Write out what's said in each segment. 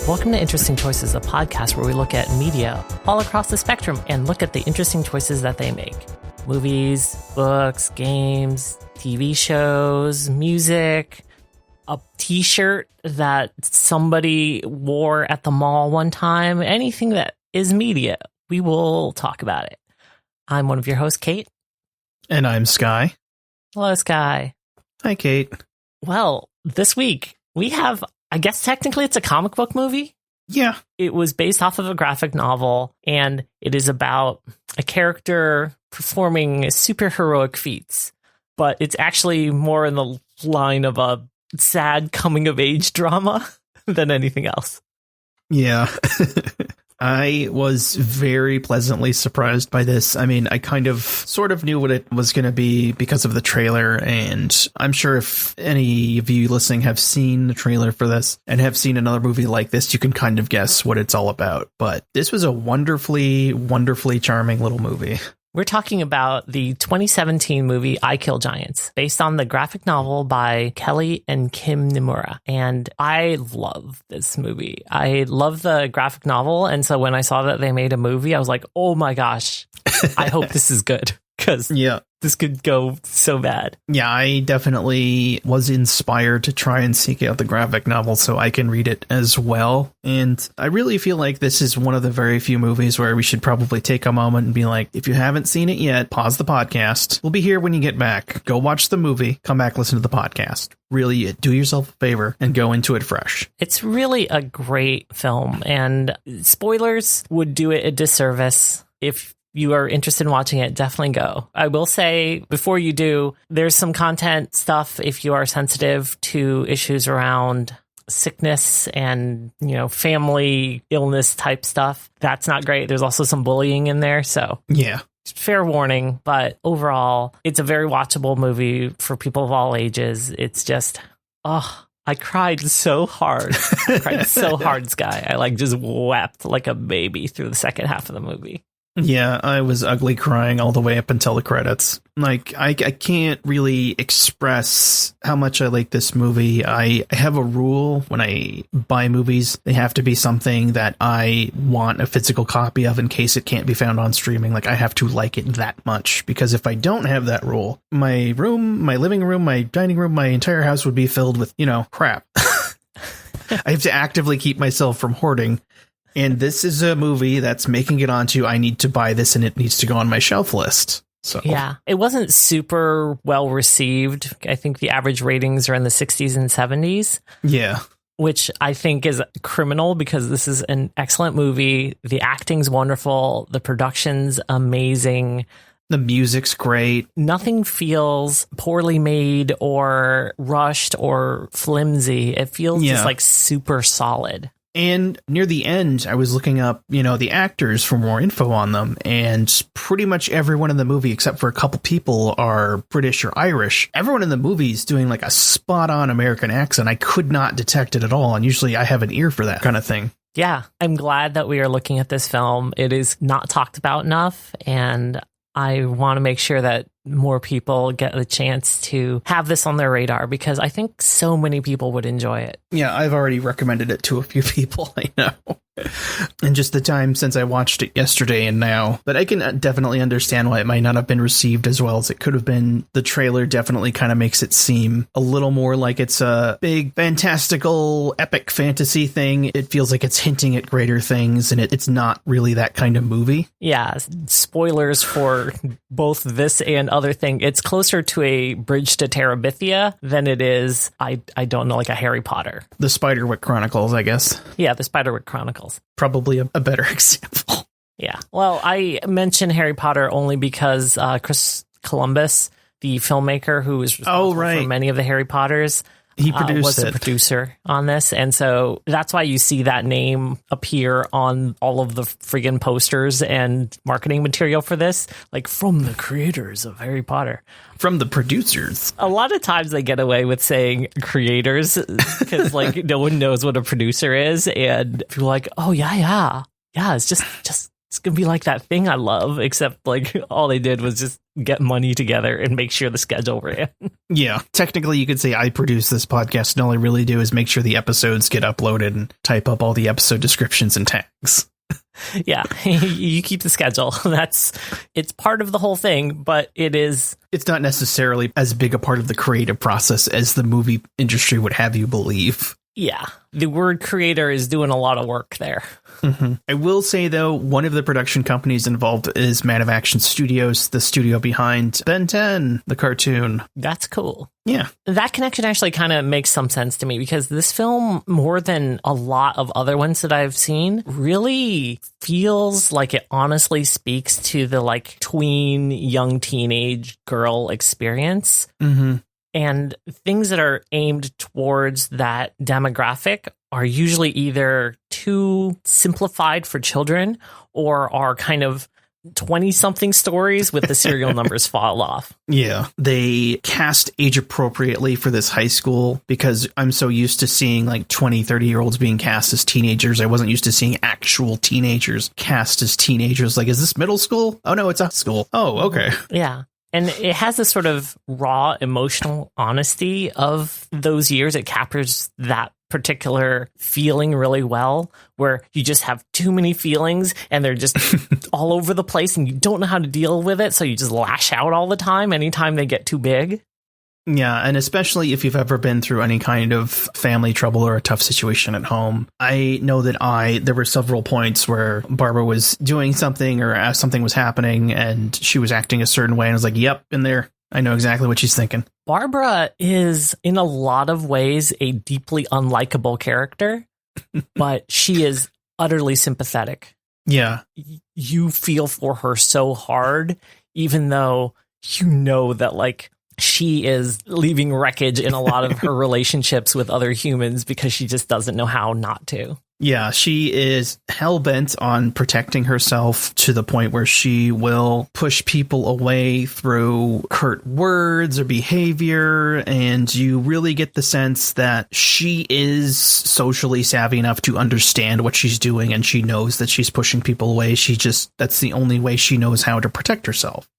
Welcome to Interesting Choices, a podcast where we look at media all across the spectrum and look at the interesting choices that they make. Movies, books, games, TV shows, music, a t-shirt that somebody wore at the mall one time, anything that is media, we will talk about it. I'm one of your hosts, Kate. And I'm Sky. Hello, Sky. Hi, Kate. Well, this week we have, I guess technically it's a comic book movie. Yeah. It was based off of a graphic novel, and it is about a character performing super heroic feats. But it's actually more in the line of a sad coming-of-age drama than anything else. Yeah. I was very pleasantly surprised by this. I mean, I sort of knew what it was going to be because of the trailer, and I'm sure if any of you listening have seen the trailer for this and have seen another movie like this, you can kind of guess what it's all about. But this was a wonderfully, wonderfully charming little movie. We're talking about the 2017 movie I Kill Giants, based on the graphic novel by Kelly and Kim Nimura. And I love this movie. I love the graphic novel. And so when I saw that they made a movie, I was like, oh my gosh, I hope this is good. Because this could go so bad. Yeah, I definitely was inspired to try and seek out the graphic novel so I can read it as well. And I really feel like this is one of the very few movies where we should probably take a moment and be like, if you haven't seen it yet, pause the podcast. We'll be here when you get back. Go watch the movie. Come back, listen to the podcast. Really do yourself a favor and go into it fresh. It's really a great film, and spoilers would do it a disservice. If you are interested in watching it, definitely go. I will say, before you do, there's some content stuff if you are sensitive to issues around sickness and, family illness type stuff. That's not great. There's also some bullying in there. So yeah, fair warning. But overall, it's a very watchable movie for people of all ages. It's just, I cried so hard. Sky. I just wept like a baby through the second half of the movie. Yeah, I was ugly crying all the way up until the credits. I can't really express how much I like this movie. I have a rule when I buy movies. They have to be something that I want a physical copy of in case it can't be found on streaming. I have to like it that much, because if I don't have that rule, my room, my living room, my dining room, my entire house would be filled with, crap. I have to actively keep myself from hoarding. And this is a movie that's making it onto, I need to buy this and it needs to go on my shelf list. So yeah, it wasn't super well received. I think the average ratings are in the 60s and 70s. Yeah. Which I think is criminal, because this is an excellent movie. The acting's wonderful. The production's amazing. The music's great. Nothing feels poorly made or rushed or flimsy. It feels just super solid. And near the end, I was looking up, the actors for more info on them, and pretty much everyone in the movie, except for a couple people, are British or Irish. Everyone in the movie is doing a spot-on American accent. I could not detect it at all, and usually I have an ear for that kind of thing. Yeah, I'm glad that we are looking at this film. It is not talked about enough, and I want to make sure that more people get the chance to have this on their radar, because I think so many people would enjoy it. Yeah, I've already recommended it to a few people I know. And just the time since I watched it yesterday and now. But I can definitely understand why it might not have been received as well as it could have been. The trailer definitely kind of makes it seem a little more like it's a big, fantastical, epic fantasy thing. It feels like it's hinting at greater things, and it's not really that kind of movie. Yeah, spoilers for both this and other thing. It's closer to a Bridge to Terabithia than it is, I don't know, a Harry Potter. The Spiderwick Chronicles, I guess. Yeah, the Spiderwick Chronicles. Probably a better example. Yeah. Well, I mention Harry Potter only because Chris Columbus, the filmmaker who is responsible for many of the Harry Potters, he was the producer on this. And so that's why you see that name appear on all of the friggin' posters and marketing material for this, from the creators of Harry Potter. From the producers. A lot of times they get away with saying creators because no one knows what a producer is. And people are like, oh, yeah, it's just It's going to be like that thing I love, except like all they did was just get money together and make sure the schedule ran. Yeah. Technically, you could say I produce this podcast, and all I really do is make sure the episodes get uploaded and type up all the episode descriptions and tags. Yeah, you keep the schedule. It's part of the whole thing, but it's not necessarily as big a part of the creative process as the movie industry would have you believe. Yeah, the word creator is doing a lot of work there. Mm-hmm. I will say, though, one of the production companies involved is Man of Action Studios, the studio behind Ben 10, the cartoon. That's cool. Yeah. That connection actually kind of makes some sense to me, because this film, more than a lot of other ones that I've seen, really feels like it honestly speaks to the like tween, young teenage girl experience. Mm-hmm. And things that are aimed towards that demographic are usually either too simplified for children or are kind of 20-something stories with the serial numbers fall off. Yeah, they cast age appropriately for this high school, because I'm so used to seeing like 20, 30-year-olds being cast as teenagers. I wasn't used to seeing actual teenagers cast as teenagers. Like, is this middle school? Oh, no, it's high school. Oh, okay. Yeah. And it has this sort of raw emotional honesty of those years. It captures that particular feeling really well, where you just have too many feelings and they're just all over the place and you don't know how to deal with it. So you just lash out all the time anytime they get too big. Yeah, and especially if you've ever been through any kind of family trouble or a tough situation at home. I know that there were several points where Barbara was doing something or something was happening and she was acting a certain way, and I was like, yep, in there. I know exactly what she's thinking. Barbara is, in a lot of ways, a deeply unlikable character, but she is utterly sympathetic. Yeah. You feel for her so hard, even though you know that, like, she is leaving wreckage in a lot of her relationships with other humans because she just doesn't know how not to. Yeah, she is hell-bent on protecting herself to the point where she will push people away through curt words or behavior, and you really get the sense that she is socially savvy enough to understand what she's doing, and she knows that she's pushing people away. That's the only way she knows how to protect herself.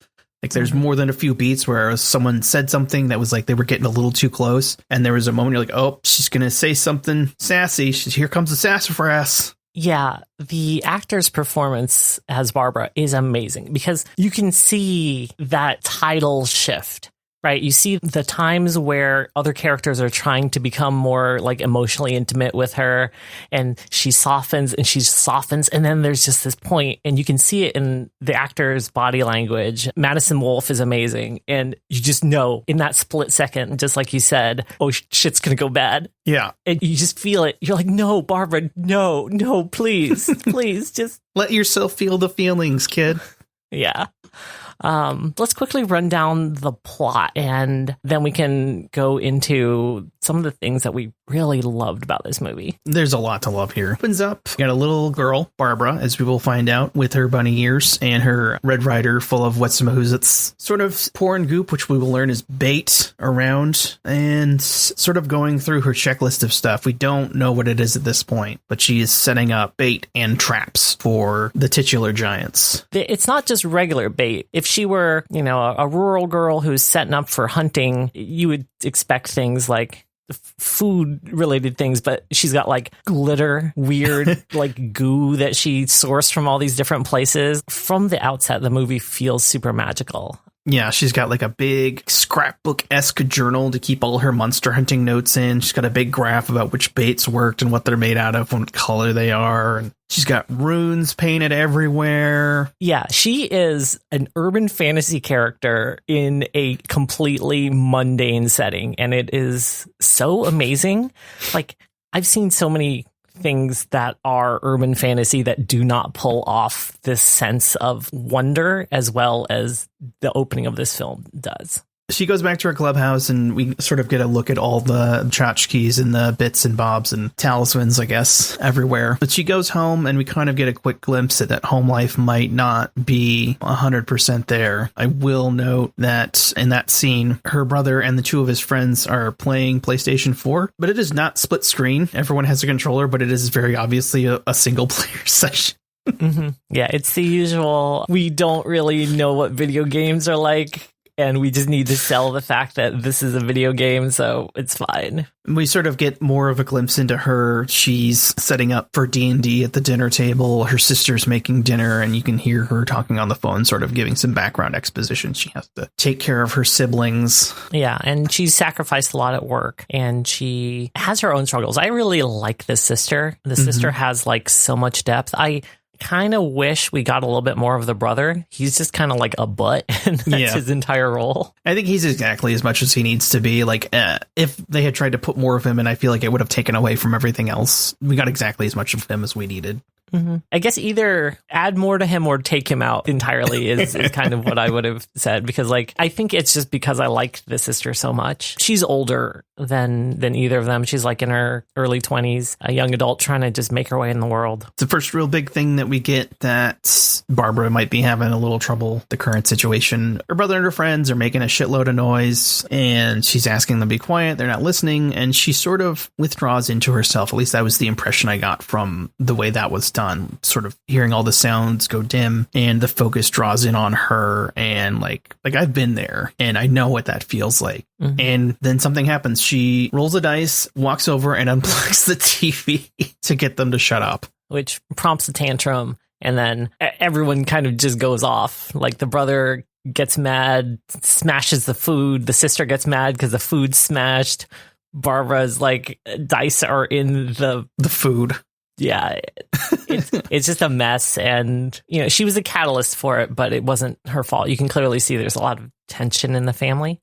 Like, there's more than a few beats where someone said something that was like they were getting a little too close, and there was a moment you're like, oh, she's going to say something sassy. Here comes the sassafras. Yeah, the actor's performance as Barbara is amazing, because you can see that tidal shift. Right. You see the times where other characters are trying to become more like emotionally intimate with her, and she softens and she softens. And then there's just this point, and you can see it in the actor's body language. Madison Wolfe is amazing. And you just know in that split second, just like you said, oh, shit's going to go bad. Yeah. And you just feel it. You're like, no, Barbara, no, please, please just let yourself feel the feelings, kid. Yeah. Let's quickly run down the plot, and then we can go into some of the things that we really loved about this movie. There's a lot to love here. Opens up, got a little girl, Barbara, as we will find out, with her bunny ears and her Red Ryder full of Wet'sumahoozits, sort of pouring goop, which we will learn is bait around, and sort of going through her checklist of stuff. We don't know what it is at this point, but she is setting up bait and traps for the titular giants. It's not just regular bait. If she were, a rural girl who's setting up for hunting, you would expect things like food related things, but she's got like glitter, weird like goo that she sourced from all these different places. From the outset, the movie feels super magical. Yeah, she's got like a big scrapbook-esque journal to keep all her monster hunting notes in. She's got a big graph about which baits worked and what they're made out of, what color they are. And she's got runes painted everywhere. Yeah, she is an urban fantasy character in a completely mundane setting. And it is so amazing. Like, I've seen so many things that are urban fantasy that do not pull off this sense of wonder as well as the opening of this film does. She goes back to her clubhouse, and we sort of get a look at all the tchotchkes and the bits and bobs and talismans, I guess, everywhere. But she goes home, and we kind of get a quick glimpse at that home life might not be 100% there. I will note that in that scene, her brother and the two of his friends are playing PlayStation 4, but it is not split screen. Everyone has a controller, but it is very obviously a single player session. Yeah, it's the usual. We don't really know what video games are like, and we just need to sell the fact that this is a video game, so it's fine. We sort of get more of a glimpse into her. She's setting up for D&D at the dinner table. Her sister's making dinner, and you can hear her talking on the phone, sort of giving some background exposition. She has to take care of her siblings. Yeah, and she's sacrificed a lot at work, and she has her own struggles. I really like this sister. The sister has like so much depth. I kind of wish we got a little bit more of the brother. He's just kind of like a butt, and that's his entire role. I think he's exactly as much as he needs to be. Like, if they had tried to put more of him in, I feel like it would have taken away from everything else. We got exactly as much of him as we needed. I guess either add more to him or take him out entirely is kind of what I would have said, because like I think it's just because I like the sister so much. She's older than either of them. She's like in her early 20s, a young adult trying to just make her way in the world. It's the first real big thing that we get that Barbara might be having a little trouble, the current situation. Her brother and her friends are making a shitload of noise, and she's asking them to be quiet. They're not listening, and she sort of withdraws into herself. At least that was the impression I got from the way that was done. Sort of hearing all the sounds go dim, and the focus draws in on her, and like I've been there, and I know what that feels like. And then something happens. She rolls a dice, walks over, and unplugs the TV to get them to shut up, which prompts a tantrum, and then everyone kind of just goes off. Like the brother gets mad, smashes the food. The sister gets mad because the food's smashed. Barbara's like, dice are in the food. Yeah, it's just a mess. And, you know, she was a catalyst for it, but it wasn't her fault. You can clearly see there's a lot of tension in the family.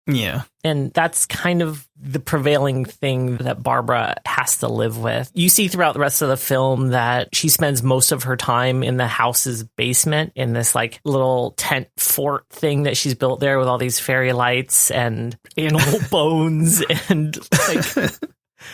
Yeah. And that's kind of the prevailing thing that Barbara has to live with. You see throughout the rest of the film that she spends most of her time in the house's basement in this like little tent fort thing that she's built there with all these fairy lights and animal bones and like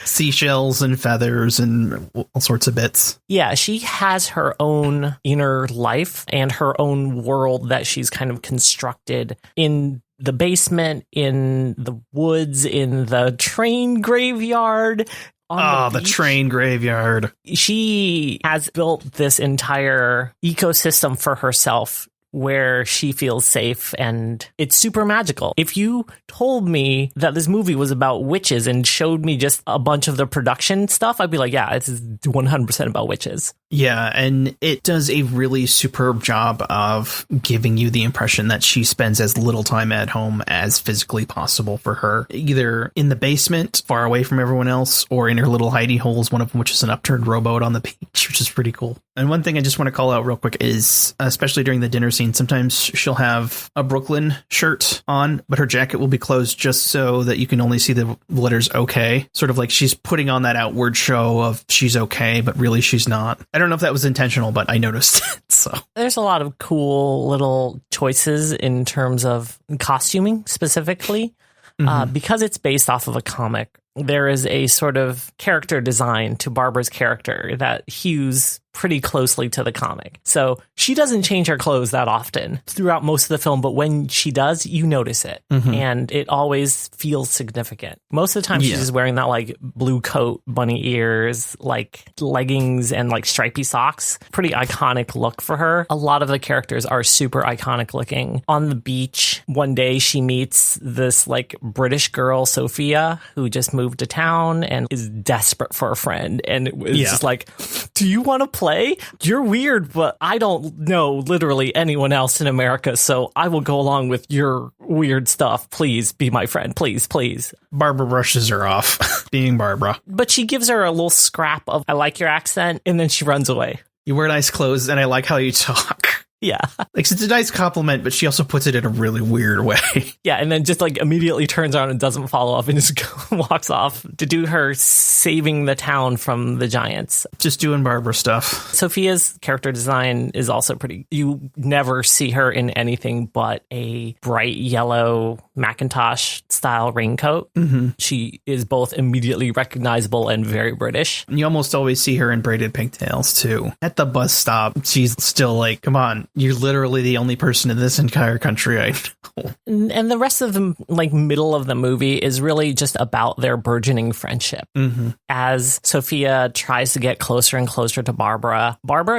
seashells and feathers and all sorts of bits. Yeah, she has her own inner life and her own world that she's kind of constructed in the basement, in the woods, in the train graveyard. The train graveyard. She has built this entire ecosystem for herself where she feels safe, and it's super magical. If you told me that this movie was about witches and showed me just a bunch of the production stuff, I'd be like, yeah, it's 100% about witches. Yeah, and it does a really superb job of giving you the impression that she spends as little time at home as physically possible for her, either in the basement, far away from everyone else, or in her little hidey holes, one of which is an upturned rowboat on the beach, which is pretty cool. And one thing I just want to call out real quick is, especially during the dinner scene, sometimes she'll have a Brooklyn shirt on, but her jacket will be closed just so that you can only see the letters OK. Sort of like she's putting on that outward show of she's okay, but really she's not. I don't know if that was intentional, but I noticed it. So there's a lot of cool little choices in terms of costuming specifically, because it's based off of a comic. There is a sort of character design to Barbara's character that hews pretty closely to the comic. So she doesn't change her clothes that often throughout most of the film, but when she does, you notice it. And it always feels significant. Most of the time she's just wearing that like blue coat, bunny ears, like leggings and like stripy socks. Pretty iconic look for her. A lot of the characters are super iconic looking. On the beach, one day she meets this like British girl, Sophia, who just moved to town and is desperate for a friend. And it was just like, do you want to play? You're weird, but I don't know literally anyone else in America, so I will go along with your weird stuff. Please be my friend. Please, please. Barbara brushes her off, being Barbara. But she gives her a little scrap of, I like your accent, and then she runs away. You wear nice clothes, and I like how you talk. Yeah. Like, it's a nice compliment, but she also puts it in a really weird way. Yeah, and then just like immediately turns around and doesn't follow up and just walks off to do her saving the town from the giants. Just doing Barbara stuff. Sophia's character design is also pretty... You never see her in anything but a bright yellow Macintosh-style raincoat. She is both immediately recognizable and very British. And you almost always see her in braided pigtails, too. At the bus stop, she's still like, come on, you're literally the only person in this entire country I know. And the rest of the middle of the movie is really just about their burgeoning friendship. Mm-hmm. As Sophia tries to get closer and closer to Barbara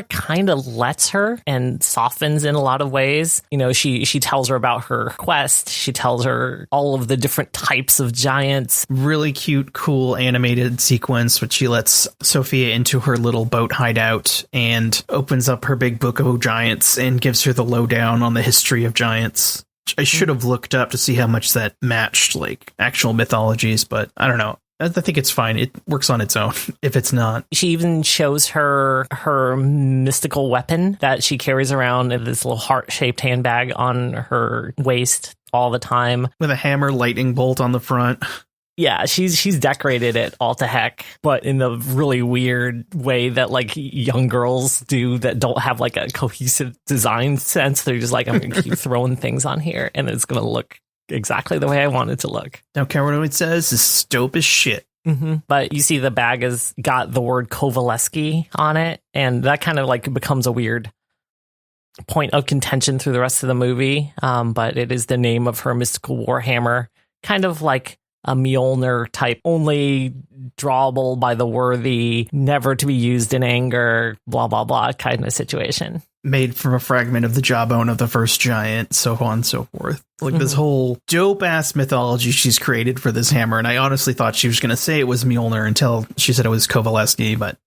kind of lets her and softens in a lot of ways. You know, she tells her about her quest. She tells her all of the different types of giants. Really cute, cool animated sequence, which she lets Sophia into her little boat hideout and opens up her big book of giants and gives her the lowdown on the history of giants. I should have looked up to see how much that matched actual mythologies, but I don't know. I think it's fine. It works on its own if it's not. She even shows her mystical weapon that she carries around in this little heart-shaped handbag on her waist all the time. With a hammer lightning bolt on the front. Yeah, she's decorated it all to heck, but in the really weird way that young girls do that don't have a cohesive design sense. They're just I'm going to keep throwing things on here and it's going to look exactly the way I want it to look. Don't care what it says. It's dope as shit. Mm-hmm. But you see the bag has got the word Kovaleski on it, and that kind of becomes a weird point of contention through the rest of the movie. But it is the name of her mystical warhammer, kind of like a Mjolnir type, only drawable by the worthy, never to be used in anger, blah, blah, blah kind of situation. Made from a fragment of the jawbone of the first giant, so on and so forth. This whole dope-ass mythology she's created for this hammer, and I honestly thought she was going to say it was Mjolnir until she said it was Kovaleski, but,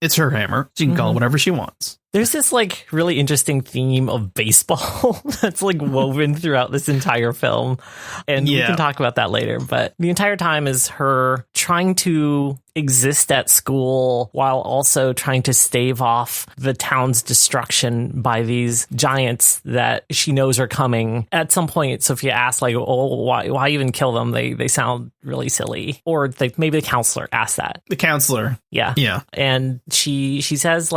it's her hammer. She can call it whatever she wants. There's this really interesting theme of baseball that's woven throughout this entire film. And we can talk about that later. But the entire time is her trying to exist at school while also trying to stave off the town's destruction by these giants that she knows are coming. At some point, Sophia asks, why even kill them? They sound really silly. Or maybe the counselor asked that. The counselor. Yeah. Yeah. And she says,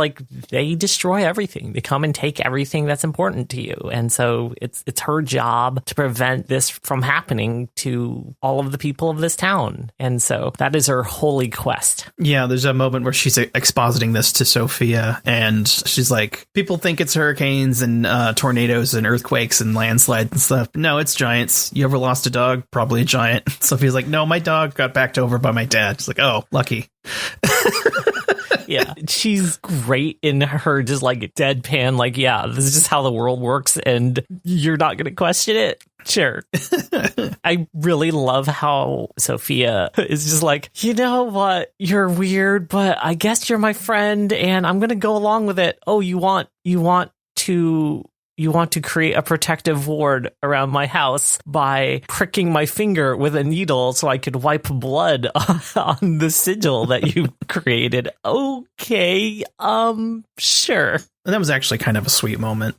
they destroy everything. They come and take everything that's important to you. And so it's her job to prevent this from happening to all of the people of this town. And so that is her holy quest. Yeah, there's a moment where she's expositing this to Sophia, and she's like, people think it's hurricanes and tornadoes and earthquakes and landslides and stuff. No, it's giants. You ever lost a dog? Probably a giant. Sophia's like, no, my dog got backed over by my dad. She's like, oh, lucky. Yeah, she's great in her just deadpan, yeah, this is just how the world works and you're not going to question it. Sure. I really love how Sophia is just you know what? You're weird, but I guess you're my friend and I'm going to go along with it. Oh, you want to create a protective ward around my house by pricking my finger with a needle so I could wipe blood on the sigil that you created. Okay, sure. And that was actually kind of a sweet moment.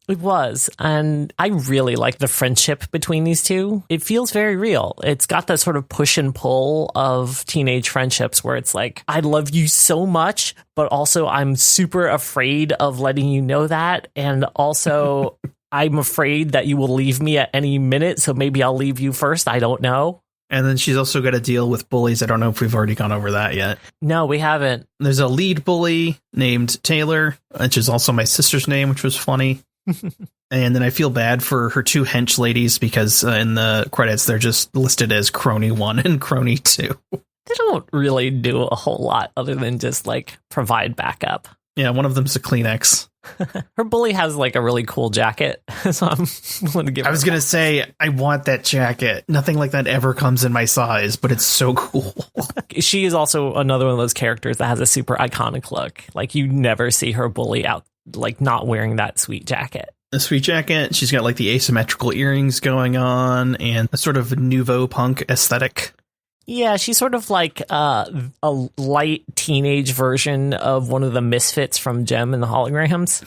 It was, and I really like the friendship between these two. It feels very real. It's got that sort of push and pull of teenage friendships where it's I love you so much, but also I'm super afraid of letting you know that. And also I'm afraid that you will leave me at any minute. So maybe I'll leave you first. I don't know. And then she's also got to deal with bullies. I don't know if we've already gone over that yet. No, we haven't. There's a lead bully named Taylor, which is also my sister's name, which was funny. And then I feel bad for her two hench ladies because in the credits, they're just listed as Crony 1 and Crony 2. They don't really do a whole lot other than just provide backup. Yeah, one of them's a Kleenex. Her bully has a really cool jacket. So I'm willing to give her. I was going to say, I want that jacket. Nothing like that ever comes in my size, but it's so cool. She is also another one of those characters that has a super iconic look. You never see her bully out not wearing that sweet jacket. A sweet jacket. She's got the asymmetrical earrings going on and a sort of nouveau punk aesthetic. Yeah, she's sort of a light teenage version of one of the misfits from Gem and the Holograms.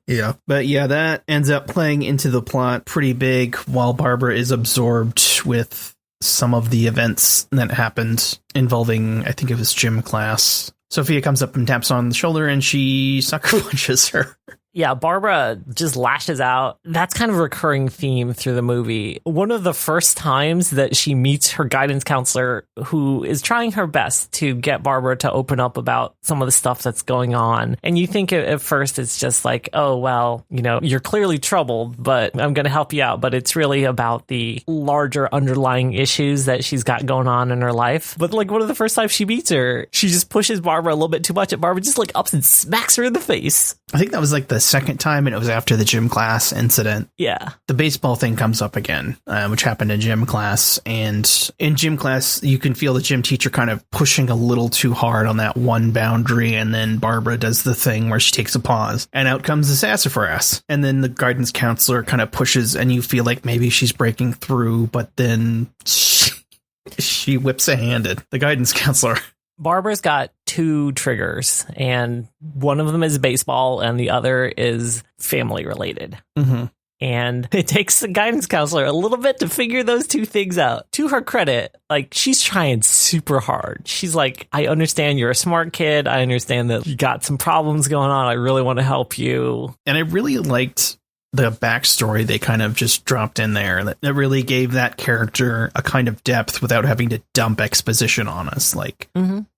Yeah. But yeah, that ends up playing into the plot pretty big while Barbara is absorbed with some of the events that happened involving, I think it was gym class. Sophia comes up and taps on the shoulder and she sucker punches her. Yeah, Barbara just lashes out. That's kind of a recurring theme through the movie. One of the first times that she meets her guidance counselor, who is trying her best to get Barbara to open up about some of the stuff that's going on. And you think at first it's just like, oh, well, you're clearly troubled, but I'm going to help you out. But it's really about the larger underlying issues that she's got going on in her life. But like one of the first times she meets her, she just pushes Barbara a little bit too much, and Barbara just like ups and smacks her in the face. I think that was like the second time, and it was after the gym class incident. Yeah. The baseball thing comes up again, which happened in gym class. And in gym class, you can feel the gym teacher kind of pushing a little too hard on that one boundary. And then Barbara does the thing where she takes a pause, and out comes the sassafras. And then the guidance counselor kind of pushes, and you feel like maybe she's breaking through, but then she whips a hand at the guidance counselor. Barbara's got 2 triggers, and one of them is baseball and the other is family related. Mm-hmm. And it takes the guidance counselor a little bit to figure those 2 things out. To her credit, like, she's trying super hard. She's like, I understand you're a smart kid. I understand that you got some problems going on. I really want to help you. And I really liked the backstory they kind of just dropped in there. That really gave that character a kind of depth without having to dump exposition on us. Like,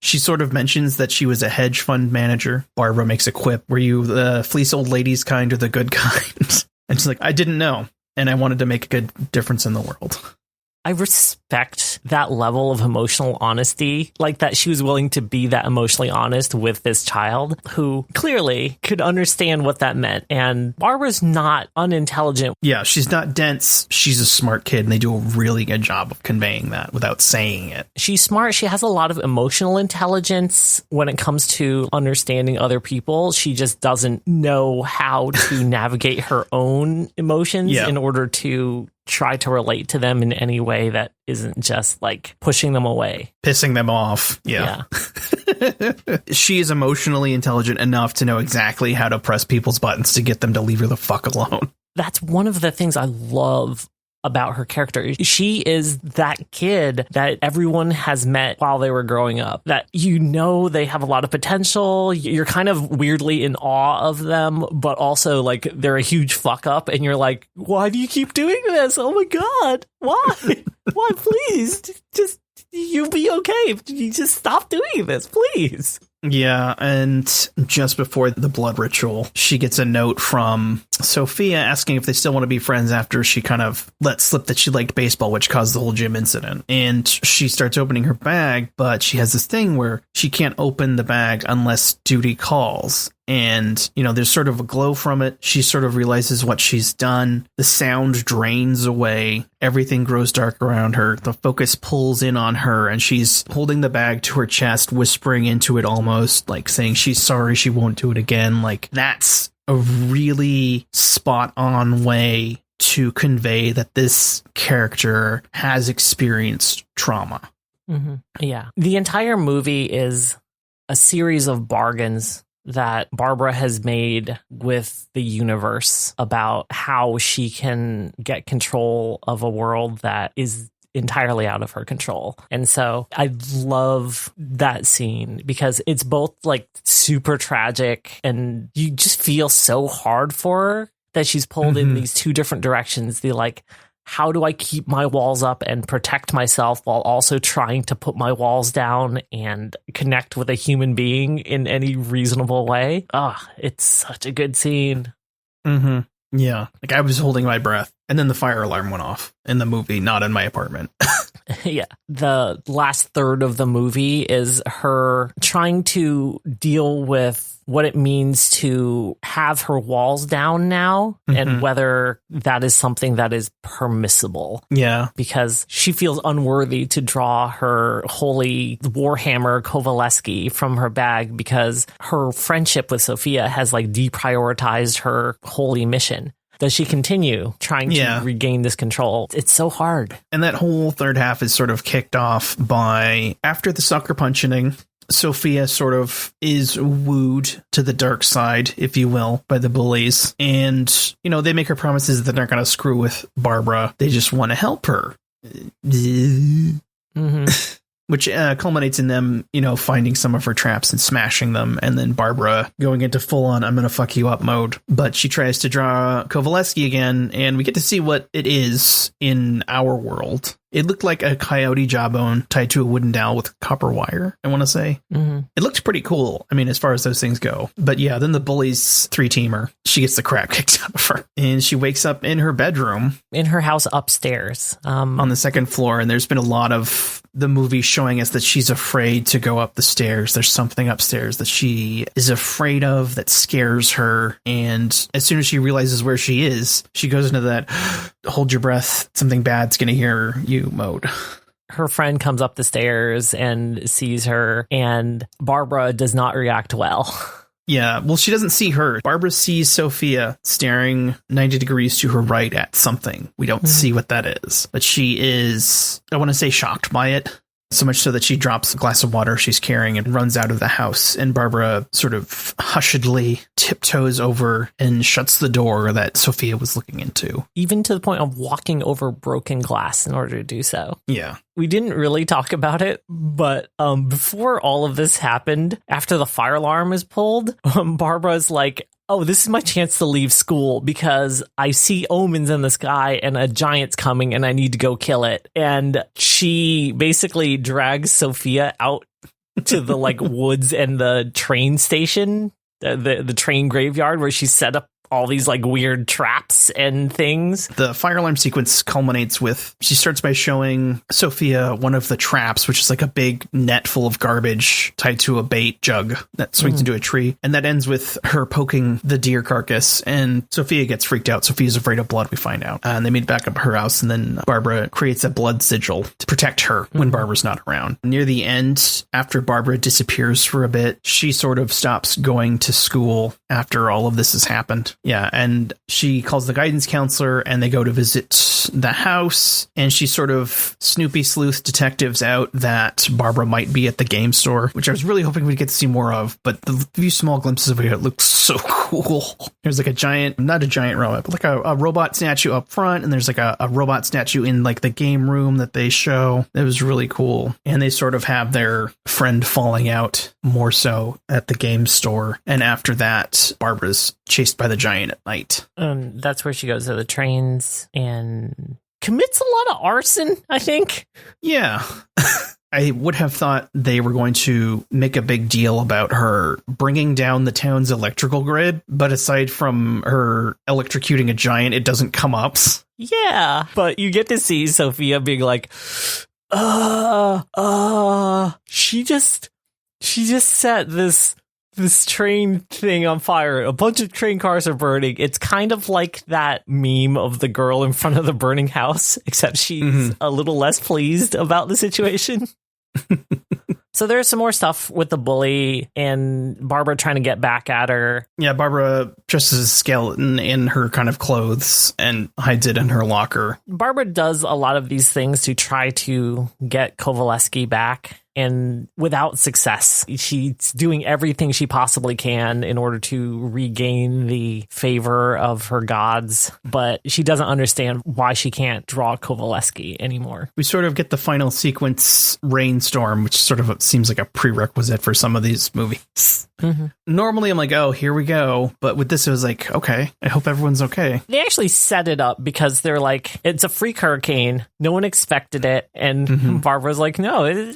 She sort of mentions that she was a hedge fund manager. Barbara makes a quip, were you the fleece old ladies kind or the good kind? And she's like, I didn't know, and I wanted to make a good difference in the world. I respect that level of emotional honesty, like that she was willing to be that emotionally honest with this child who clearly could understand what that meant. And Barbara's not unintelligent. Yeah, she's not dense. She's a smart kid, and they do a really good job of conveying that without saying it. She's smart. She has a lot of emotional intelligence when it comes to understanding other people. She just doesn't know how to navigate her own emotions in order to try to relate to them in any way that isn't just like pushing them away, pissing them off. Yeah. She is emotionally intelligent enough to know exactly how to press people's buttons to get them to leave her the fuck alone. That's one of the things I love about her character. She is that kid that everyone has met while they were growing up, that they have a lot of potential. You're kind of weirdly in awe of them, but also like they're a huge fuck up, and you're like, why do you keep doing this? Oh my God, why? Why, please, just you'll be okay. You just stop doing this, please. Yeah, and just before the blood ritual, she gets a note from Sophia asking if they still want to be friends after she kind of let slip that she liked baseball, which caused the whole gym incident. And she starts opening her bag, but she has this thing where she can't open the bag unless duty calls. And, there's sort of a glow from it. She sort of realizes what she's done. The sound drains away. Everything grows dark around her. The focus pulls in on her, and she's holding the bag to her chest, whispering into it almost, like saying she's sorry, she won't do it again. Like, that's a really spot on way to convey that this character has experienced trauma. Mm-hmm. Yeah. The entire movie is a series of bargains that Barbara has made with the universe about how she can get control of a world that is entirely out of her control. And so I love that scene because it's both like super tragic, and you just feel so hard for her that she's pulled in these 2 different directions. The like, how do I keep my walls up and protect myself while also trying to put my walls down and connect with a human being in any reasonable way? It's such a good scene. Mm-hmm. Yeah. Like, I was holding my breath, and then the fire alarm went off in the movie, not in my apartment. Yeah. The last third of the movie is her trying to deal with what it means to have her walls down now, and whether that is something that is permissible. Yeah. Because she feels unworthy to draw her holy Warhammer Kovaleski from her bag because her friendship with Sophia has like deprioritized her holy mission. Does she continue trying to regain this control? It's so hard. And that whole third half is sort of kicked off by, after the sucker punching, Sophia sort of is wooed to the dark side, if you will, by the bullies. And, they make her promises that they're not going to screw with Barbara. They just want to help her. which culminates in them, finding some of her traps and smashing them, and then Barbara going into full-on I'm gonna fuck you up mode. But she tries to draw Kovaleski again, and we get to see what it is in our world. It looked like a coyote jawbone tied to a wooden dowel with copper wire, I want to say. Mm-hmm. It looked pretty cool, as far as those things go. But yeah, then the bully's 3-teamer. She gets the crap kicked out of her. And she wakes up in her bedroom. In her house upstairs. On the second floor, and there's been a lot of the movie showing us that she's afraid to go up the stairs. There's something upstairs that she is afraid of that scares her. And as soon as she realizes where she is, she goes into that hold your breath, something bad's going to hear you mode. Her friend comes up the stairs and sees her, and Barbara does not react well. Yeah, well, she doesn't see her. Barbara sees Sophia staring 90 degrees to her right at something. We don't see what that is, but she is, I want to say, shocked by it. So much so that she drops a glass of water she's carrying and runs out of the house. And Barbara sort of hushedly tiptoes over and shuts the door that Sophia was looking into. Even to the point of walking over broken glass in order to do so. Yeah. We didn't really talk about it, but before all of this happened, after the fire alarm is pulled, Barbara's like, oh, this is my chance to leave school because I see omens in the sky and a giant's coming and I need to go kill it. And she basically drags Sophia out to the woods and the train station, the train graveyard where she set up all these weird traps and things. The fire alarm sequence culminates with, she starts by showing Sophia one of the traps, which is a big net full of garbage tied to a bait jug that swings into a tree. And that ends with her poking the deer carcass, and Sophia gets freaked out. Sophia's afraid of blood, we find out. And they meet back up at her house, and then Barbara creates a blood sigil to protect her when Barbara's not around. Near the end, after Barbara disappears for a bit, she sort of stops going to school after all of this has happened. Yeah, and she calls the guidance counselor, and they go to visit the house, and she sort of Snoopy sleuth detectives out that Barbara might be at the game store, which I was really hoping we'd get to see more of, but the few small glimpses of it looks so cool. There's a giant, not a giant robot, but a robot statue up front, and there's a robot statue in the game room that they show. It was really cool. And they sort of have their friend falling out more so at the game store, and after that, Barbara's chased by the giant at night. That's where she goes to the trains and commits a lot of arson, I think. Yeah. I would have thought they were going to make a big deal about her bringing down the town's electrical grid, but aside from her electrocuting a giant, it doesn't come up. Yeah, but you get to see Sophia being like, she just set this train thing on fire. A bunch of train cars are burning. It's kind of like that meme of the girl in front of the burning house, except she's a little less pleased about the situation. So there's some more stuff with the bully and Barbara trying to get back at her. Yeah, Barbara dresses a skeleton in her kind of clothes and hides it in her locker. Barbara does a lot of these things to try to get Kovaleski back, and without success. She's doing everything she possibly can in order to regain the favor of her gods, but she doesn't understand why she can't draw Kovaleski anymore. We sort of get the final sequence, Rainstorm, which sort of seems like a prerequisite for some of these movies. Normally I'm like, oh, here we go. But with this, it was like, okay, I hope everyone's okay. They actually set it up because they're like, it's a freak hurricane. No one expected it. And Barbara's like, no,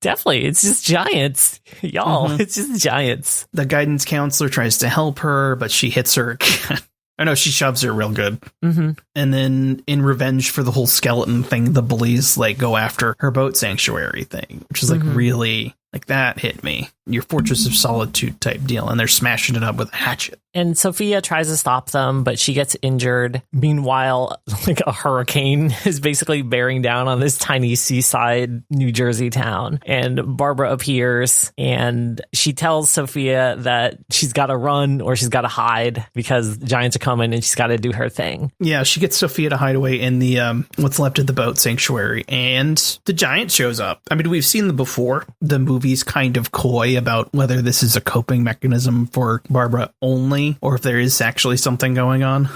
definitely. It's just giants. Y'all, it's just giants. The guidance counselor tries to help her, but she hits her again. I know, she shoves her real good. And then in revenge for the whole skeleton thing, the bullies go after her boat sanctuary thing, which is really, that hit me. Your Fortress of Solitude type deal, and they're smashing it up with a hatchet. And Sophia tries to stop them, but she gets injured. Meanwhile, a hurricane is basically bearing down on this tiny seaside New Jersey town. And Barbara appears, and she tells Sophia that she's got to run or she's got to hide because giants are coming and she's got to do her thing. Yeah, she gets Sophia to hide away in the what's left of the boat sanctuary, and the giant shows up. I mean, we've seen them before. The movie's kind of coy about whether this is a coping mechanism for Barbara only, or if there is actually something going on.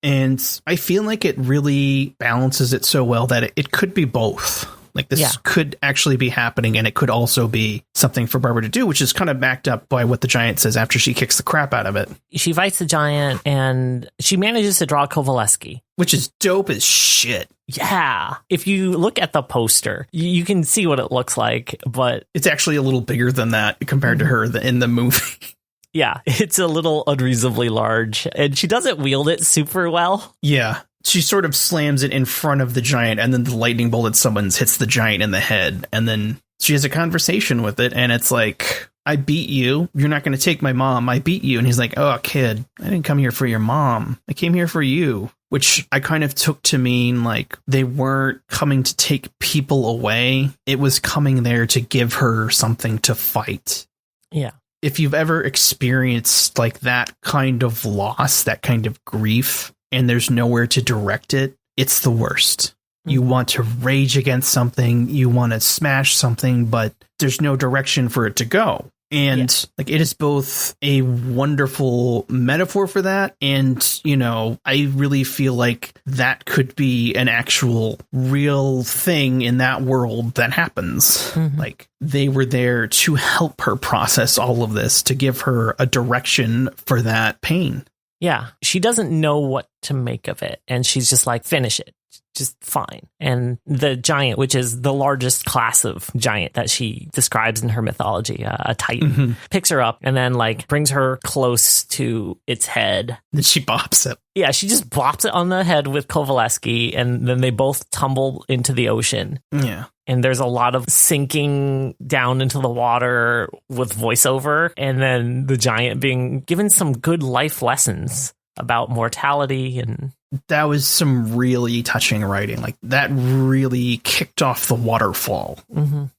And I feel like it really balances it so well that it could be both. Like this could actually be happening, and it could also be something for Barbara to do, which is kind of backed up by what the giant says after she kicks the crap out of it. She fights the giant, and she manages to draw Kowaleski. Which is dope as shit. Yeah. If you look at the poster, you can see what it looks like, but... It's actually a little bigger than that compared to her in the movie. Yeah, it's a little unreasonably large, and she doesn't wield it super well. Yeah. She sort of slams it in front of the giant, and then the lightning bolt that summons hits the giant in the head, and then she has a conversation with it, and it's like... I beat you. You're not going to take my mom. I beat you. And he's like, oh, kid, I didn't come here for your mom. I came here for you, which I kind of took to mean like they weren't coming to take people away. It was coming there to give her something to fight. Yeah. If you've ever experienced like that kind of loss, that kind of grief, and there's nowhere to direct it, it's the worst. You want to rage against something, you want to smash something, but there's no direction for it to go. And like it is both a wonderful metaphor for that. And, you know, I really feel like that could be an actual real thing in that world that happens. Mm-hmm. Like they were there to help her process all of this, to give her a direction for that pain. Yeah. She doesn't know what to make of it. And she's just like, finish it. Just fine. And the giant, which is the largest class of giant that she describes in her mythology, a titan, picks her up and then like brings her close to its head. Then she bops it. Yeah, she just bops it on the head with Kowaleski, and then they both tumble into the ocean. Yeah. And there's a lot of sinking down into the water with voiceover, and then the giant being given some good life lessons about mortality. And that was some really touching writing. Like that really kicked off the waterfall,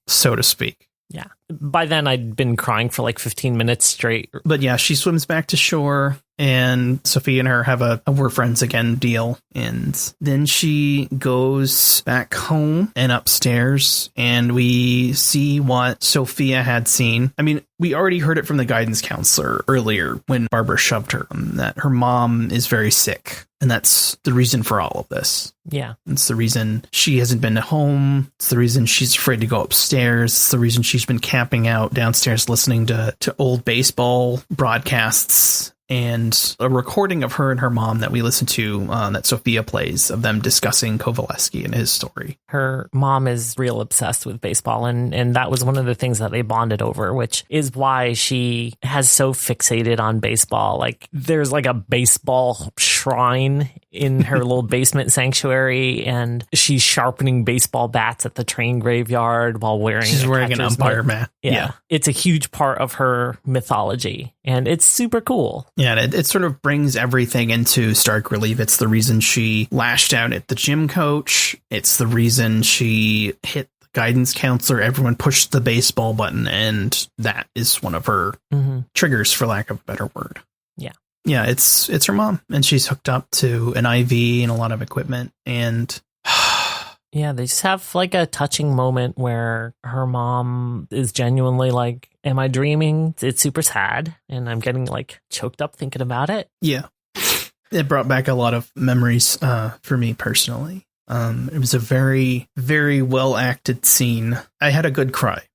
so to speak. Yeah. By then I'd been crying for like 15 minutes straight. But yeah, she swims back to shore, and Sophia and her have a we're friends again deal. And then she goes back home and upstairs, and we see what Sophia had seen. I mean, we already heard it from the guidance counselor earlier when Barbara shoved her, that her mom is very sick. And that's the reason for all of this. Yeah. It's the reason she hasn't been home. It's the reason she's afraid to go upstairs. It's the reason she's been camping out downstairs listening to old baseball broadcasts. And a recording of her and her mom that we listened to that Sophia plays of them discussing Kowaleski and his story. Her mom is real obsessed with baseball, and that was one of the things that they bonded over, which is why she has so fixated on baseball. Like there's like a baseball shrine in her little basement sanctuary, and she's sharpening baseball bats at the train graveyard while she's wearing an umpire mat. Yeah. It's a huge part of her mythology, and it's super cool. Yeah, and it sort of brings everything into stark relief. It's the reason she lashed out at the gym coach. It's the reason she hit the guidance counselor. Everyone pushed the baseball button, and that is one of her triggers, for lack of a better word. Yeah. Yeah, it's her mom, and she's hooked up to an IV and a lot of equipment, and... Yeah, they just have like a touching moment where her mom is genuinely like, am I dreaming? It's super sad, and I'm getting like choked up thinking about it. Yeah. It brought back a lot of memories for me personally. It was a very, very well acted scene. I had a good cry.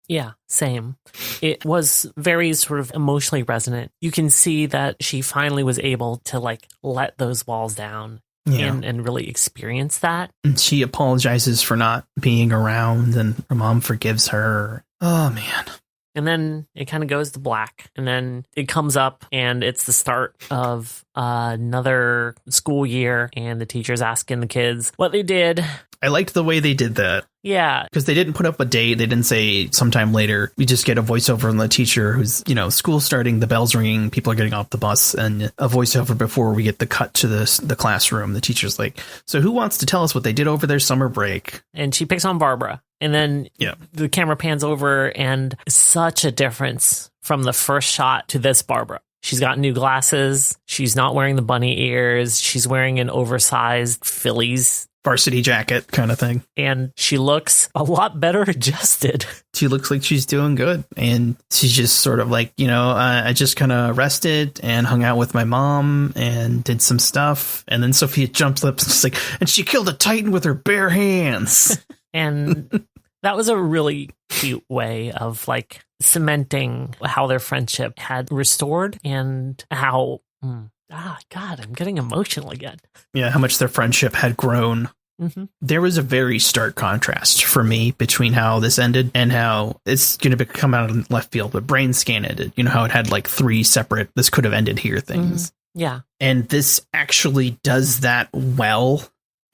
Yeah, same. It was very sort of emotionally resonant. You can see that she finally was able to like let those walls down. Yeah. And really experience that. And she apologizes for not being around, and her mom forgives her. Oh, man. And then it kind of goes to black, and then it comes up, and it's the start of another school year, and the teacher's asking the kids what they did. I liked the way they did that. Yeah. Because they didn't put up a date. They didn't say sometime later. We just get a voiceover from the teacher who's, you know, school starting, the bell's ringing, people are getting off the bus, and a voiceover before we get the cut to the classroom. The teacher's like, so who wants to tell us what they did over their summer break? And she picks on Barbara. And then the camera pans over, and such a difference from the first shot to this Barbara. She's got new glasses. She's not wearing the bunny ears. She's wearing an oversized Phillies varsity jacket kind of thing. And she looks a lot better adjusted. She looks like she's doing good. And she's just sort of like, I just kind of rested and hung out with my mom and did some stuff. And then Sophia jumps up and she's like, and she killed a Titan with her bare hands. And that was a really cute way of like cementing how their friendship had restored and how, God, I'm getting emotional again. Yeah, how much their friendship had grown. Mm-hmm. There was a very stark contrast for me between how this ended and how it's going to come out in left field, but Brain Scan ended. You know how it had like 3 separate, this could have ended here things. Mm-hmm. Yeah. And this actually does that well.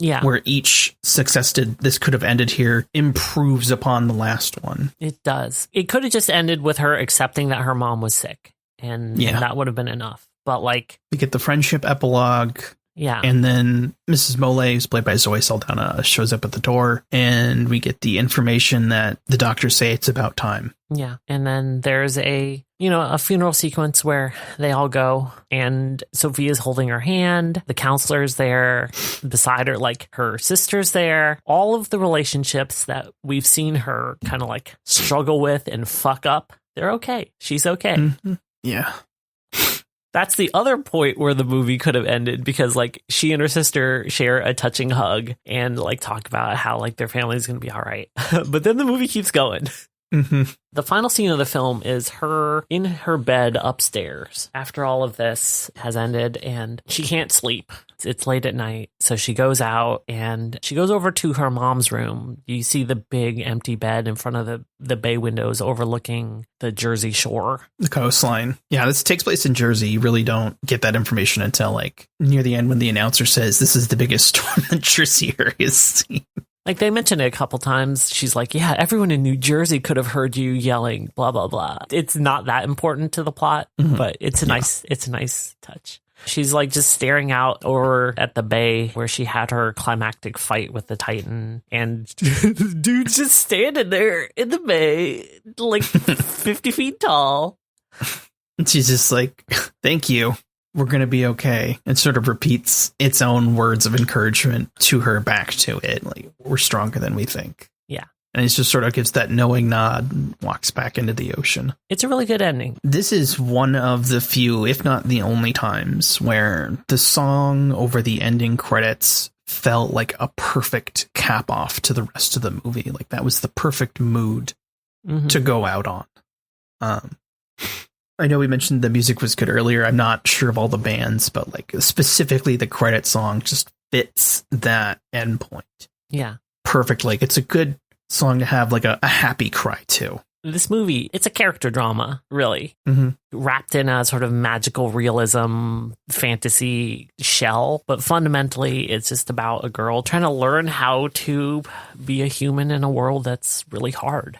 Yeah. Where each successed, this could have ended here, improves upon the last one. It does. It could have just ended with her accepting that her mom was sick. And that would have been enough. But like, we get the friendship epilogue. Yeah. And then Mrs. Mole, who's played by Zoe Saldana, shows up at the door, and we get the information that the doctors say it's about time. Yeah. And then there's a funeral sequence where they all go, and Sophia's holding her hand. The counselor's there beside her, like her sister's there. All of the relationships that we've seen her kind of like struggle with and fuck up, they're okay. She's okay. Mm-hmm. Yeah. That's the other point where the movie could have ended, because like she and her sister share a touching hug and like talk about how like their family's going to be all right. But then the movie keeps going. Mm-hmm. The final scene of the film is her in her bed upstairs after all of this has ended, and she can't sleep. It's late at night. So she goes out and she goes over to her mom's room. You see the big empty bed in front of the bay windows overlooking the Jersey Shore. The coastline. Yeah, this takes place in Jersey. You really don't get that information until like near the end when the announcer says this is the biggest storm that Jersey area has seen. Like they mentioned it a couple times. She's like, yeah, everyone in New Jersey could have heard you yelling, blah, blah, blah. It's not that important to the plot, but it's a nice touch. She's like just staring out over at the bay where she had her climactic fight with the Titan, and dude's just standing there in the bay, like 50 feet tall. And she's just like, thank you. We're going to be okay. It sort of repeats its own words of encouragement to her back to it. Like, we're stronger than we think. Yeah. And it just sort of gives that knowing nod and walks back into the ocean. It's a really good ending. This is one of the few, if not the only times, where the song over the ending credits felt like a perfect cap off to the rest of the movie. Like that was the perfect mood to go out on. I know we mentioned the music was good earlier. I'm not sure of all the bands, but like specifically the credit song just fits that endpoint. Yeah. Perfect. Like it's a good song to have like a happy cry to. This movie, it's a character drama, really, wrapped in a sort of magical realism fantasy shell. But fundamentally, it's just about a girl trying to learn how to be a human in a world that's really hard.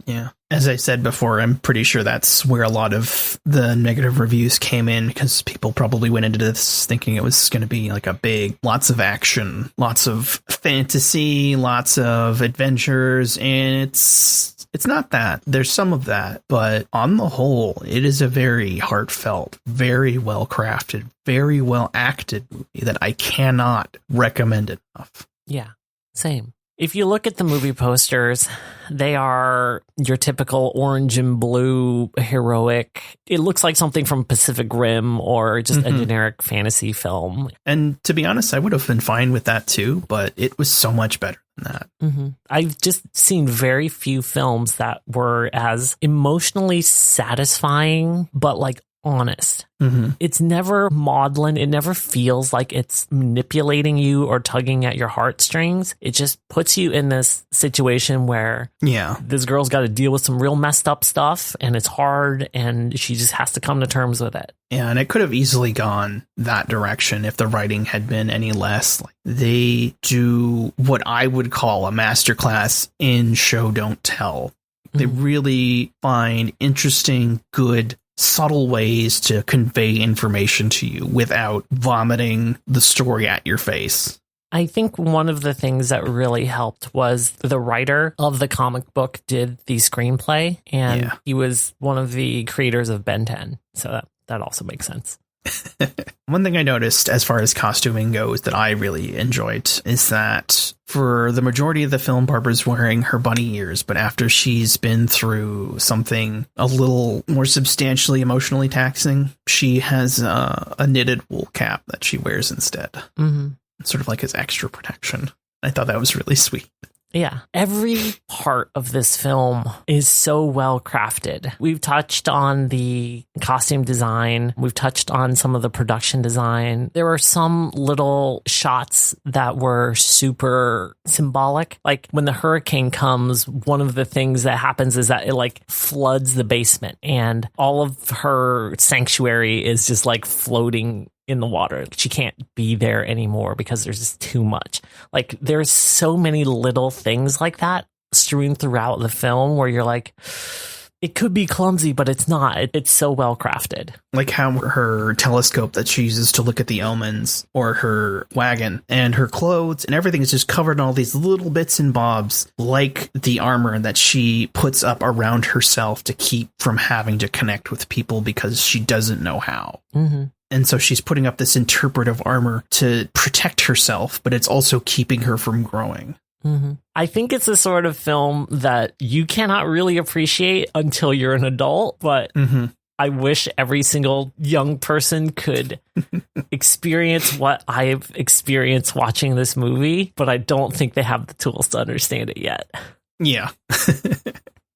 Yeah. As I said before, I'm pretty sure that's where a lot of the negative reviews came in, because people probably went into this thinking it was going to be like a big, lots of action, lots of fantasy, lots of adventures. And it's not that. There's some of that, but on the whole, it is a very heartfelt, very well crafted, very well acted movie that I cannot recommend enough. Yeah, same. If you look at the movie posters, they are your typical orange and blue heroic. It looks like something from Pacific Rim or just a generic fantasy film. And to be honest, I would have been fine with that too, but it was so much better than that. I've just seen very few films that were as emotionally satisfying, but like honest. It's never maudlin. It never feels like it's manipulating you or tugging at your heartstrings. It just puts you in this situation where this girl's got to deal with some real messed up stuff, and it's hard, and she just has to come to terms with it. Yeah, and it could have easily gone that direction if the writing had been any less. Like, they do what I would call a masterclass in show don't tell. They really find interesting, good, subtle ways to convey information to you without vomiting the story at your face. I think one of the things that really helped was the writer of the comic book did the screenplay, and he was one of the creators of Ben 10. So that also makes sense. One thing I noticed as far as costuming goes that I really enjoyed is that for the majority of the film, Barbara's wearing her bunny ears, but after she's been through something a little more substantially emotionally taxing, she has a knitted wool cap that she wears instead. Mm-hmm. Sort of like as extra protection. I thought that was really sweet. Yeah. Every part of this film is so well crafted. We've touched on the costume design. We've touched on some of the production design. There were some little shots that were super symbolic. Like when the hurricane comes, one of the things that happens is that it like floods the basement and all of her sanctuary is just like floating in the water. She can't be there anymore because there's just too much. Like there's so many little things like that strewn throughout the film where you're like, it could be clumsy, but it's not. It's so well crafted. Like how her telescope that she uses to look at the omens, or her wagon and her clothes and everything is just covered in all these little bits and bobs, like the armor that she puts up around herself to keep from having to connect with people because she doesn't know how. Mm-hmm. And so she's putting up this interpretive armor to protect herself, but it's also keeping her from growing. Mm-hmm. I think it's a sort of film that you cannot really appreciate until you're an adult, but I wish every single young person could experience what I've experienced watching this movie, but I don't think they have the tools to understand it yet. Yeah.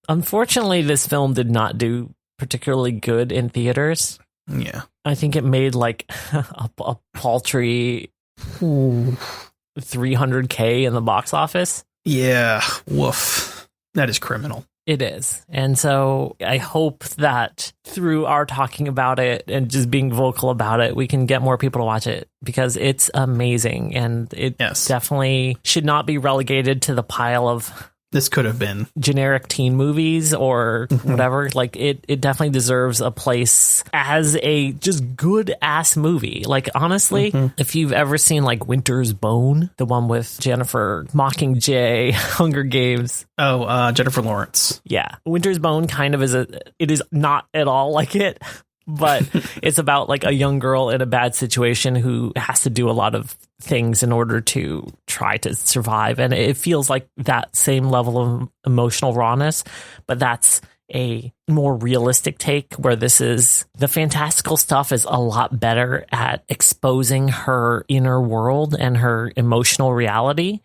Unfortunately, this film did not do particularly good in theaters. Yeah. I think it made like a paltry $300K in the box office. Yeah. Woof. That is criminal. It is. And so I hope that through our talking about it and just being vocal about it, we can get more people to watch it because it's amazing. And it definitely should not be relegated to the pile of this could have been generic teen movies or whatever. Like it definitely deserves a place as a just good ass movie. Like honestly, if you've ever seen like Winter's Bone, the one with Jennifer Mockingjay, Hunger Games. Oh, Jennifer Lawrence. Yeah. Winter's Bone kind of it is not at all like it, but it's about like a young girl in a bad situation who has to do a lot of things in order to try to survive. And it feels like that same level of emotional rawness, but that's a more realistic take where this is the fantastical stuff is a lot better at exposing her inner world and her emotional reality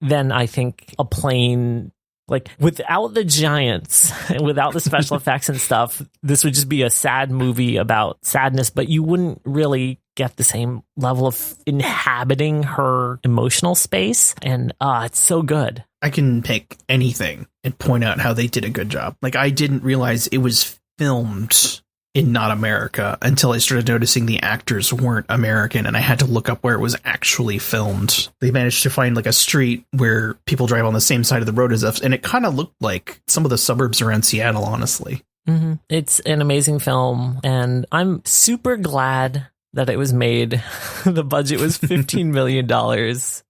than I think a plain, like without the giants and without the special effects and stuff, this would just be a sad movie about sadness, but you wouldn't really get the same level of inhabiting her emotional space. And it's so good. I can pick anything and point out how they did a good job. Like I didn't realize it was filmed in not America until I started noticing the actors weren't American, and I had to look up where it was actually filmed. They managed to find like a street where people drive on the same side of the road as us, and it kind of looked like some of the suburbs around Seattle, honestly. It's an amazing film, and I'm super glad that it was made. The budget was $15 million.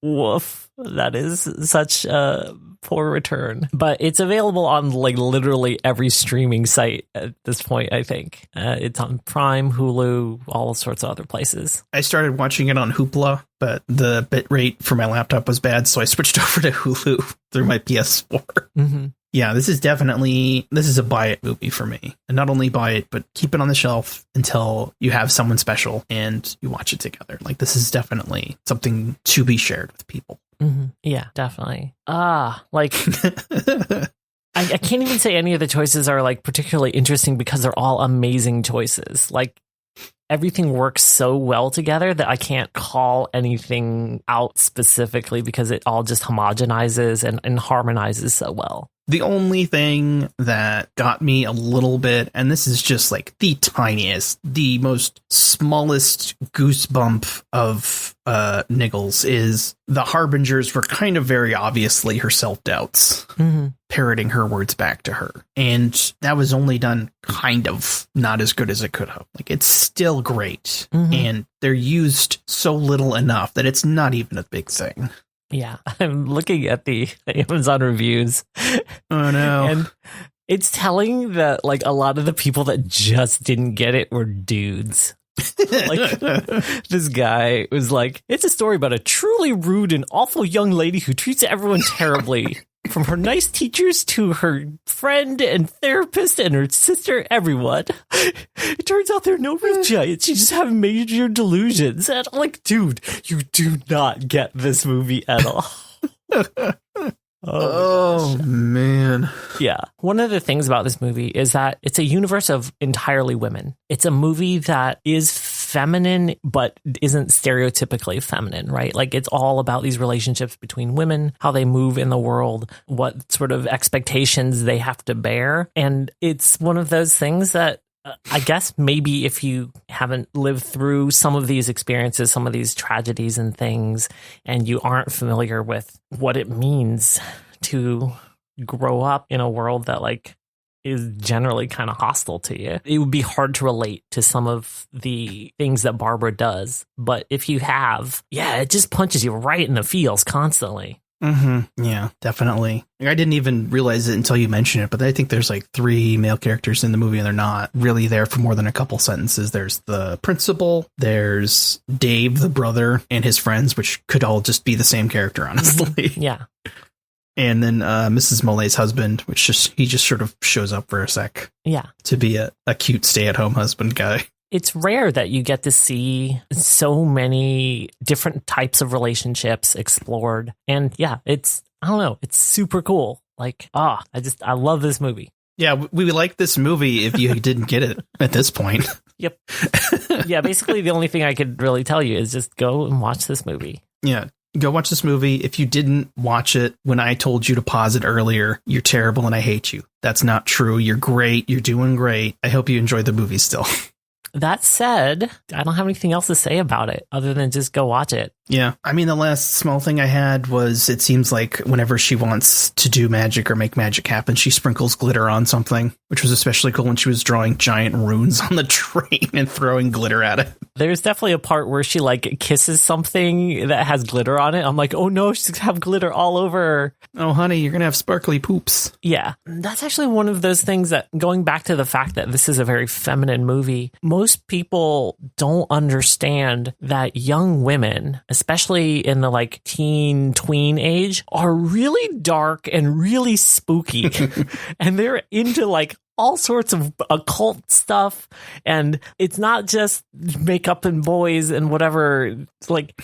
Woof. That is such a poor return. But it's available on like literally every streaming site at this point, I think. It's on Prime, Hulu, all sorts of other places. I started watching it on Hoopla, but the bit rate for my laptop was bad, so I switched over to Hulu through my PS4. Yeah, this is a buy it movie for me. And not only buy it, but keep it on the shelf until you have someone special and you watch it together. Like this is definitely something to be shared with people. Yeah, definitely. Like I can't even say any of the choices are like particularly interesting because they're all amazing choices. Like everything works so well together that I can't call anything out specifically because it all just homogenizes and harmonizes so well. The only thing that got me a little bit, and this is just like the tiniest, the most smallest goosebump of niggles, is the Harbingers were kind of very obviously her self-doubts, parroting her words back to her. And that was only done kind of not as good as it could have. Like, it's still great. And they're used so little enough that it's not even a big thing. Yeah, I'm looking at the Amazon reviews. Oh, no. And it's telling that, like, a lot of the people that just didn't get it were dudes. Like, this guy was like, it's a story about a truly rude and awful young lady who treats everyone terribly. From her nice teachers to her friend and therapist and her sister, everyone. It turns out they're no real giants. You just have major delusions. And I'm like, dude, you do not get this movie at all. Oh man. Yeah. One of the things about this movie is that it's a universe of entirely women. It's a movie that is feminine, but isn't stereotypically feminine, right? Like, it's all about these relationships between women, how they move in the world, what sort of expectations they have to bear. And it's one of those things that I guess maybe if you haven't lived through some of these experiences, some of these tragedies and things, and you aren't familiar with what it means to grow up in a world that like is generally kind of hostile to you, it would be hard to relate to some of the things that Barbara does. But if you have, it just punches you right in the feels constantly. Mm-hmm. Yeah, definitely. I didn't even realize it until you mentioned it, but I think there's like 3 male characters in the movie and they're not really there for more than a couple sentences. There's the principal, there's Dave, the brother, and his friends, which could all just be the same character, honestly. Yeah. And then Mrs. Molet's husband, which he just sort of shows up for a sec. Yeah. To be a cute stay-at-home husband guy. It's rare that you get to see so many different types of relationships explored. And yeah, I don't know, it's super cool. Like, I love this movie. Yeah, we would like this movie if you didn't get it at this point. Yep. Yeah, basically the only thing I could really tell you is just go and watch this movie. Yeah. Go watch this movie. If you didn't watch it when I told you to pause it earlier, you're terrible and I hate you. That's not true. You're great. You're doing great. I hope you enjoyed the movie still. That said, I don't have anything else to say about it other than just go watch it. Yeah. I mean, the last small thing I had was it seems like whenever she wants to do magic or make magic happen, she sprinkles glitter on something, which was especially cool when she was drawing giant runes on the train and throwing glitter at it. There's definitely a part where she like kisses something that has glitter on it. I'm like, oh no, she's going to have glitter all over her. Oh, honey, you're going to have sparkly poops. Yeah. That's actually one of those things that, going back to the fact that this is a very feminine movie, most people don't understand that young women, especially in the like tween age, are really dark and really spooky. And they're into like all sorts of occult stuff. And it's not just makeup and boys and whatever. Like,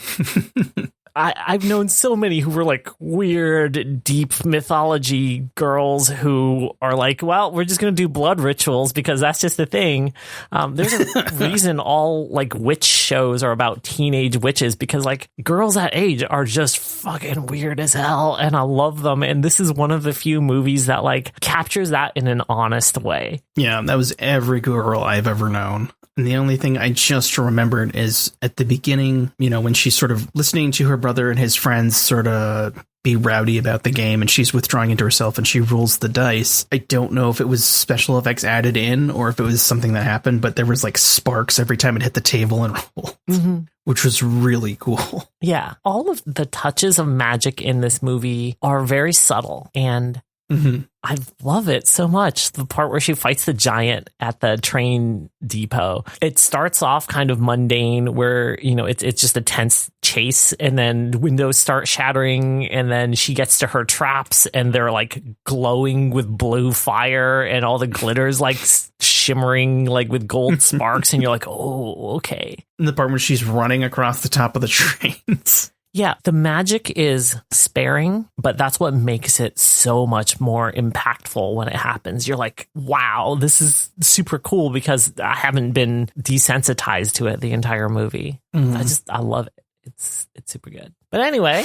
I've known so many who were like weird, deep mythology girls who are like, well, we're just going to do blood rituals because that's just the thing. There's a reason all like witch shows are about teenage witches, because like girls that age are just fucking weird as hell. And I love them. And this is one of the few movies that like captures that in an honest way. Yeah, that was every girl I've ever known. And the only thing I just remembered is at the beginning, you know, when she's sort of listening to her brother and his friends sort of be rowdy about the game and she's withdrawing into herself and she rolls the dice. I don't know if it was special effects added in or if it was something that happened, but there was like sparks every time it hit the table and rolled, which was really cool. Yeah. All of the touches of magic in this movie are very subtle, and I love it so much. The part where she fights the giant at the train depot. It starts off kind of mundane where, you know, it's just a tense chase, and then windows start shattering, and then she gets to her traps and they're like glowing with blue fire and all the glitters like shimmering like with gold sparks. And you're like, oh, okay. And the part where she's running across the top of the trains. Yeah, the magic is sparing, but that's what makes it so much more impactful when it happens. You're like, wow, this is super cool, because I haven't been desensitized to it the entire movie. I love it. It's super good. But anyway,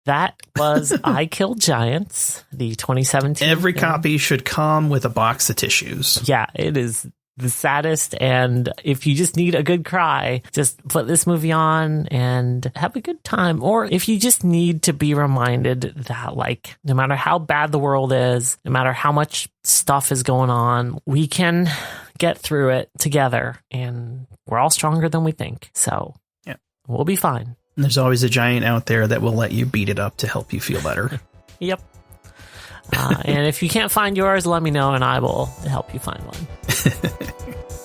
that was I Killed Giants, the 2017. Every film. copy should come with a box of tissues. Yeah, it is the saddest, and if you just need a good cry, just put this movie on and have a good time. Or if you just need to be reminded that, like, no matter how bad the world is, no matter how much stuff is going on, we can get through it together, and we're all stronger than we think. So yeah, we'll be fine. And there's always a giant out there that will let you beat it up to help you feel better. Yep. And if you can't find yours, let me know and I will help you find one.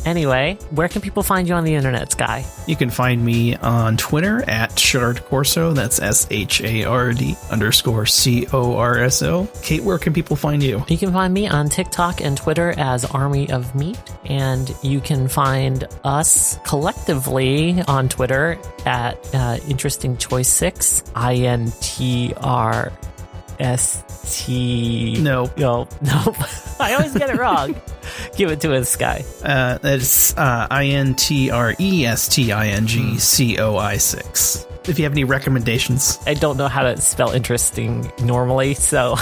Anyway, where can people find you on the internet, Sky? You can find me on Twitter at ShardCorso. That's SHARD_CORSO. Kate, where can people find you? You can find me on TikTok and Twitter as Army of Meat. And you can find us collectively on Twitter at Interesting Choice 6, INTRST. No. I always get it wrong. Give it to us, Sky. That's INTRESTINGCOI6. If you have any recommendations. I don't know how to spell interesting normally, so...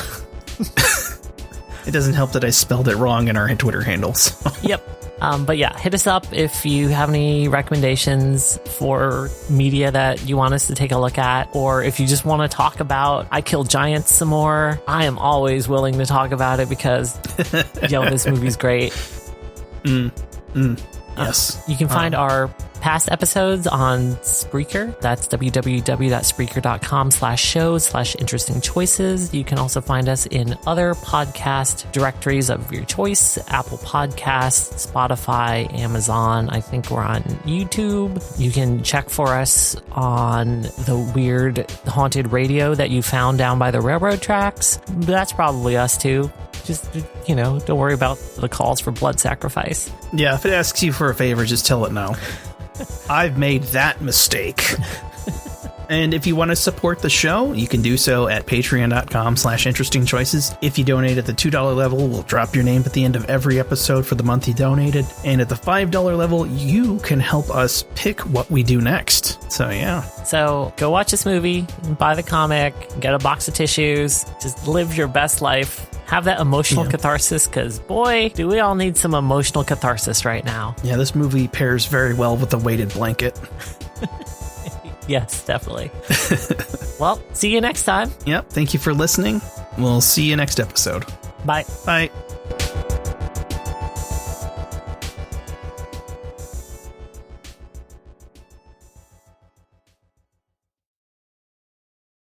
It doesn't help that I spelled it wrong in our Twitter handles. Yep. But yeah, hit us up if you have any recommendations for media that you want us to take a look at, or if you just want to talk about I Kill Giants some more. I am always willing to talk about it because, this movie's great. Yes. You can find our past episodes on Spreaker. That's www.spreaker.com/shows/interesting choices. You can also find us in other podcast directories of your choice: Apple Podcasts, Spotify, Amazon. I think we're on YouTube. You can check for us on the weird haunted radio that you found down by the railroad tracks. That's probably us too. Just, don't worry about the calls for blood sacrifice. Yeah, if it asks you for a favor, just tell it no. I've made that mistake. And if you want to support the show, you can do so at patreon.com/interesting choices. If you donate at the $2 level, we'll drop your name at the end of every episode for the month you donated. And at the $5 level, you can help us pick what we do next. So, yeah. So go watch this movie, buy the comic, get a box of tissues, just live your best life. Have that emotional catharsis, because boy, do we all need some emotional catharsis right now. Yeah, this movie pairs very well with the weighted blanket. Yes, definitely. Well, see you next time. Yep, thank you for listening. We'll see you next episode. Bye. Bye.